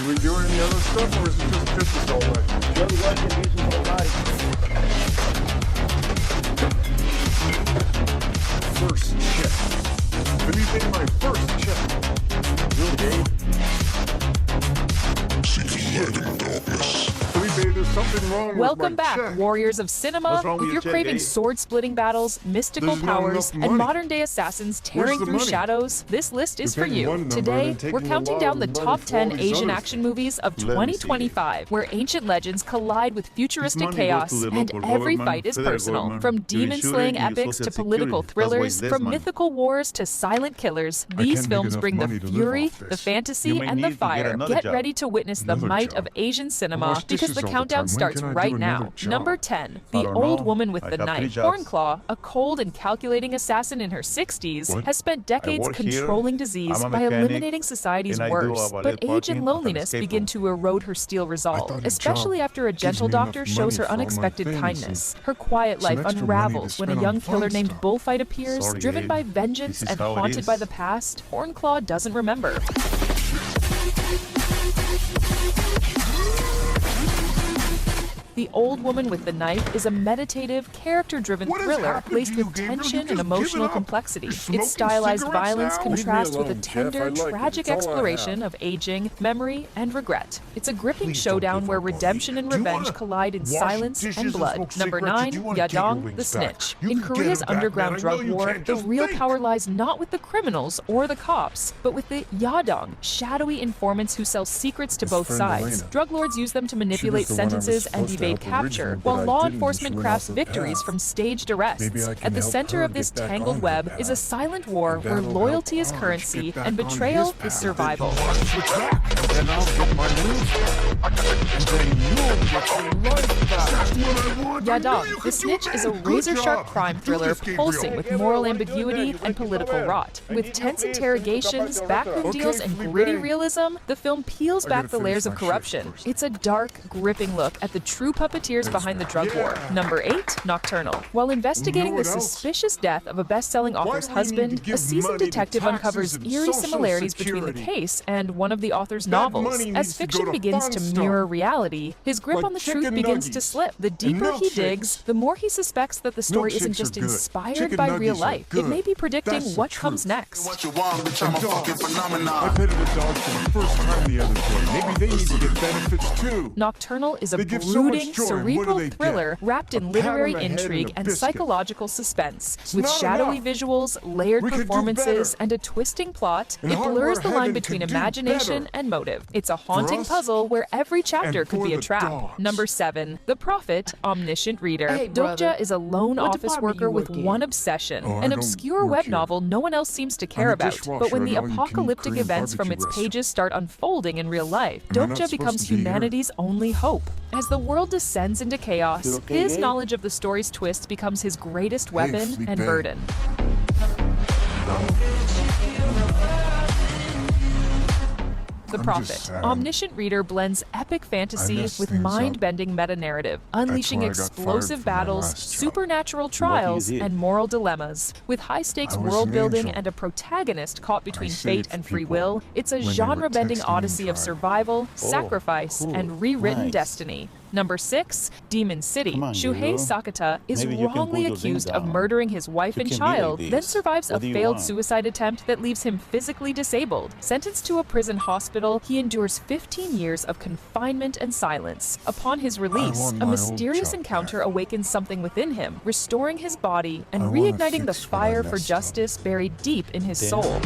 Do we do any other stuff, or is it just kisses all day? Joey Washington abused his whole body. First check. Have you been my first check? Really, Dave? Seeking light in darkness. Felipe, there's something wrong with Welcome my back, check. warriors of cinema. What's wrong with If your you're check, craving Dave? sword-splitting battles, mystical There's not powers, enough and money. modern-day assassins tearing Where's the through money? shadows, this list is You're for paying you. one number Today, and taking we're a counting lot down of the money top for 10 all these Asian others. action movies of Let me see. 2025, where ancient legends collide with futuristic money goes chaos, to the and local every government, fight is federal personal. government. From You demon-slaying insure it, you epics to social political security. That's why thrillers, there's from money. mythical wars to silent killers, I these can't make films enough bring the money to live fury, off the this. fantasy, You may and need the to get fire. another Get job. ready to witness the Another might job. of Asian I cinema, wash because dishes the all the countdown time. When starts can I do right another now. job? Number 10, I The don't Old know. Woman with I the have 3 Knife. jobs. Hornclaw, a cold and calculating assassin in her 60s, What? has spent decades work here. controlling disease I'm a by mechanic, eliminating society's and I do worst. a valet But age parking and at an loneliness escape begin room. to erode her steel thought resolve, a especially job after a gives gentle me enough doctor shows money her for all my unexpected things kindness. and Her quiet some life extra money to unravels when a spend young on killer fun named stuff. Bullfight appears, Sorry, driven Abe. by vengeance This is and how it haunted is. by the past. Hornclaw doesn't remember. The Old Woman with the Knife is a meditative, character-driven What has thriller happened laced to you, with Gabriel? tension You and just emotional given up? complexity. You're smoking Its stylized cigarettes violence now? contrasts Leave me with a alone, Jeff. tender, I like it. tragic It's all I exploration have. of aging, memory, and regret. It's a gripping Please don't showdown give where up on me. redemption and Do you revenge wanna collide in wash silence dishes and and blood. smoke Number cigarettes? 9, Do you wanna get your Yadang, wings the back? Snitch. You In can get Korea's them back, underground man. I know drug you war, can. the Just real think. power lies not with the criminals or the cops, but with the Yadang, shadowy informants who sell secrets to His both friend sides. Elena. Drug lords use them to manipulate the one I was sentences and supposed to evade help capture, originally, while but I law didn't. enforcement She went crafts off her victories path. from staged arrests. Maybe I At can the help center her of this get back tangled on her web path. is a silent war And where that'll loyalty help is Orange currency get back and on betrayal his is path. survival. Watch the track, and I'll get my moves back. And then you'll get your life back. That's what I want. I knew you Yadang, The could Snitch do is a it. Good razor-sharp job. crime Do thriller this, Gabriel. pulsing with moral ambiguity and political rot. With tense interrogations, backroom deals, and Felipe. gritty realism, the film peels I back gotta the layers of finish my corruption. shift first. It's a dark, gripping look at the true puppeteers behind the drug war. Number 8, Nocturnal. While investigating know the what else? suspicious death of a best-selling author's do we need to husband, give a seasoned money to detective taxes uncovers and eerie Social similarities between the Security? case and one of the author's That novels. money As needs to go fiction to begins fun to stuff. mirror reality, his grip Like on the truth chicken begins to nuggies slip. The and deeper he milkshakes. digs, the more he suspects that the story isn't Milkshakes just are good. inspired Chicken by real nuggets are life. It good. may be predicting That's the what comes truth. next. What you want, bitch, I'm a fucking I phenomenon. petted a dog for the first time the other day. Maybe they need to get benefits too. Nocturnal is a They give so much brooding, joy. What do cerebral they get? thriller wrapped in A pat literary on the head and intrigue a and biscuit. psychological suspense. With not shadowy enough. visuals, layered We could do performances, better. and a twisting plot, And it blurs hardware the line heaven between could do imagination better. and motive. It's a haunting us puzzle where every chapter and could for be a the trap. dogs. Number 7, The Prophet, Omniscient Reader. Hey, brother. Dokja is a lone What office department worker you with work in? one obsession, Oh, I an don't obscure work web here. novel no one else seems to care I'm a about. dishwasher But when the at an all-you-can-eat apocalyptic Korean events from barbecue its restaurant. pages start unfolding in real life, Am I not Dokja supposed becomes to be here? humanity's only hope. As the world descends into chaos, You okay, his Gabe? knowledge of the story's twist becomes his greatest weapon Felipe. and burden. The I'm Prophet, just sad. Omniscient Reader blends epic fantasy messed with things up. mind-bending meta-narrative, unleashing why I got fired explosive from my battles, last job. supernatural Lucky trials, you did. and moral dilemmas. With high-stakes I was an world-building angel. and a protagonist caught between saved fate and free people will, it's a when they were genre-bending texting odyssey and of crying. survival, sacrifice, cool. and rewritten Nice. destiny. Number 6, Demon City. Come on, Shuhei Guru. Sakata is Maybe you can wrongly put your things accused of down. murdering his wife You and can be like child, then this. survives What a do you failed want? suicide attempt that leaves him physically disabled. Sentenced to a prison hospital, he endures 15 years of confinement and silence. Upon his release, want a my old mysterious job encounter back. awins something within him, restoring his body and I wanna reigniting the fix what I fire for messed justice buried deep in his Damn. soul.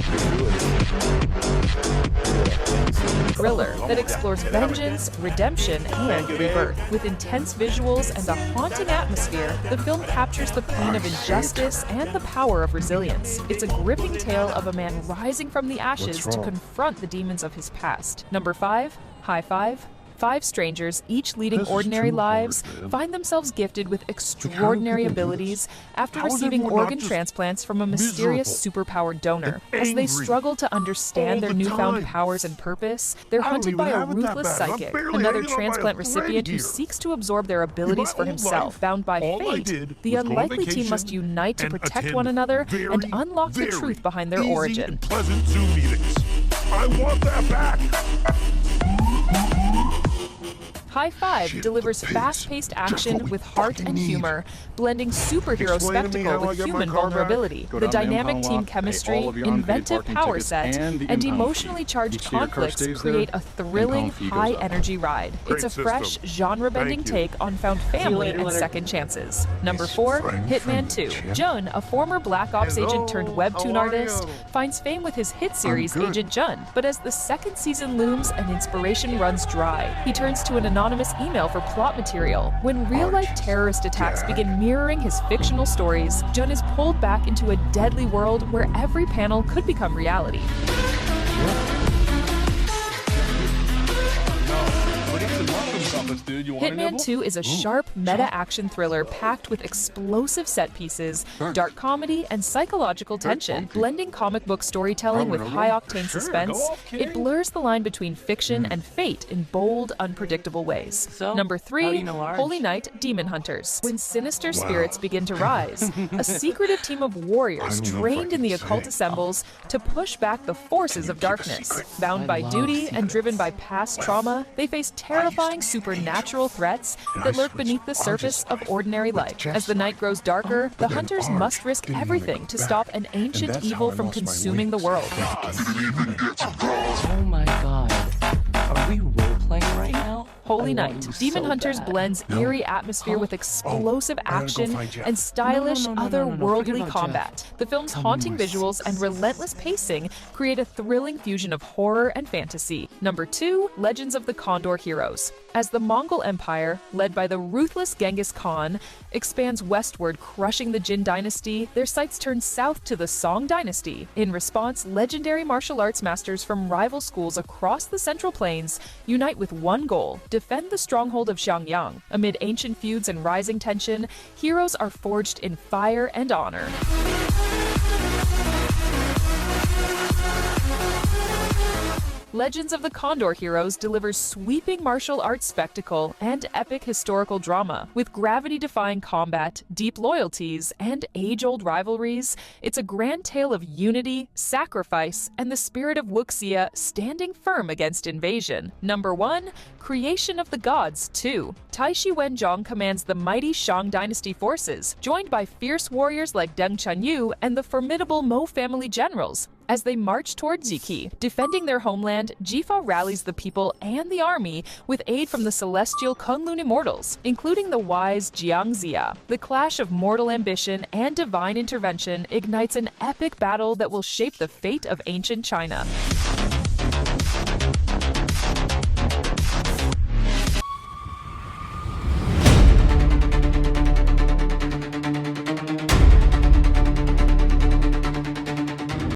Thriller that explores vengeance, redemption, and rebirth. With intense visuals and a haunting atmosphere, the film captures the pain of injustice and the power of resilience. It's a gripping tale of a man rising from the ashes What's to wrong? confront the demons of his past. Number 5, High Five. 5 strangers, each leading This is ordinary too lives, hard, man. find themselves gifted with extraordinary people do abilities after How is receiving everyone not organ just transplants from a mysterious superpowered donor. and As they angry struggle to understand all their the newfound time? powers and purpose, they're I don't hunted even by a have it that ruthless bad. I'm psychic, barely another hanging on by a transplant thread recipient who here. seeks to absorb their abilities my for old himself. life, Bound by all I fate, did the was go on unlikely team must vacation unite to and protect attend one another very, and unlock the very truth behind their easy origin. and pleasant Zoom meetings. I want that back. High Five delivers fast-paced action with heart and humor, blending superhero spectacle with human vulnerability. The dynamic team chemistry, inventive power set, and emotionally charged conflicts create a thrilling, high-energy ride. It's a fresh, genre-bending take on found family and second chances. Number 4, Hitman 2. Jun, a former Black Ops agent turned webtoon artist, finds fame with his hit series Agent Jun. But as the second season looms and inspiration runs dry, he turns to an anonymous email for plot material. When real-life terrorist attacks begin mirroring his fictional stories, Jun is pulled back into a deadly world where every panel could become reality. Hitman 2 is a sharp, meta-action thriller packed with explosive set pieces, dark comedy, and psychological tension. Blending comic book storytelling with high-octane suspense, it blurs the line between fiction and fate in bold, unpredictable ways. Number 3, Holy Night Demon Hunters. When sinister spirits begin to rise, a secretive team of warriors trained in the occult assembles to push back the forces of darkness. Bound by duty and driven by past trauma, they face terrifying supernatural threats that lurk beneath the surface of ordinary life. As the night grows darker, the hunters must risk everything to stop an ancient evil from consuming the world. Oh my god. Are we role-playing right now? Holy Night. Demon Hunters blends eerie atmosphere with explosive action and stylish, otherworldly combat. The film's haunting visuals and relentless pacing create a thrilling fusion of horror and fantasy. Number 2, Legends of the Condor Heroes. As the Mongol Empire, led by the ruthless Genghis Khan, expands westward, crushing the Jin dynasty, their sights turn south to the Song dynasty. In response, legendary martial arts masters from rival schools across the Central Plains unite with one goal: defend the stronghold of Xiangyang. Amid ancient feuds and rising tension, heroes are forged in fire and honor. Legends of the Condor Heroes delivers sweeping martial arts spectacle and epic historical drama. With gravity-defying combat, deep loyalties, and age-old rivalries, it's a grand tale of unity, sacrifice, and the spirit of wuxia standing firm against invasion. Number 1, Creation of the Gods 2. Taishi Wenzhong commands the mighty Shang dynasty forces, joined by fierce warriors like Deng Chanyu and the formidable Mo family generals. As they march toward Ziki, defending their homeland, Jifa rallies the people and the army with aid from the celestial Kunlun immortals, including the wise Jiang Zia. The clash of mortal ambition and divine intervention ignites an epic battle that will shape the fate of ancient China.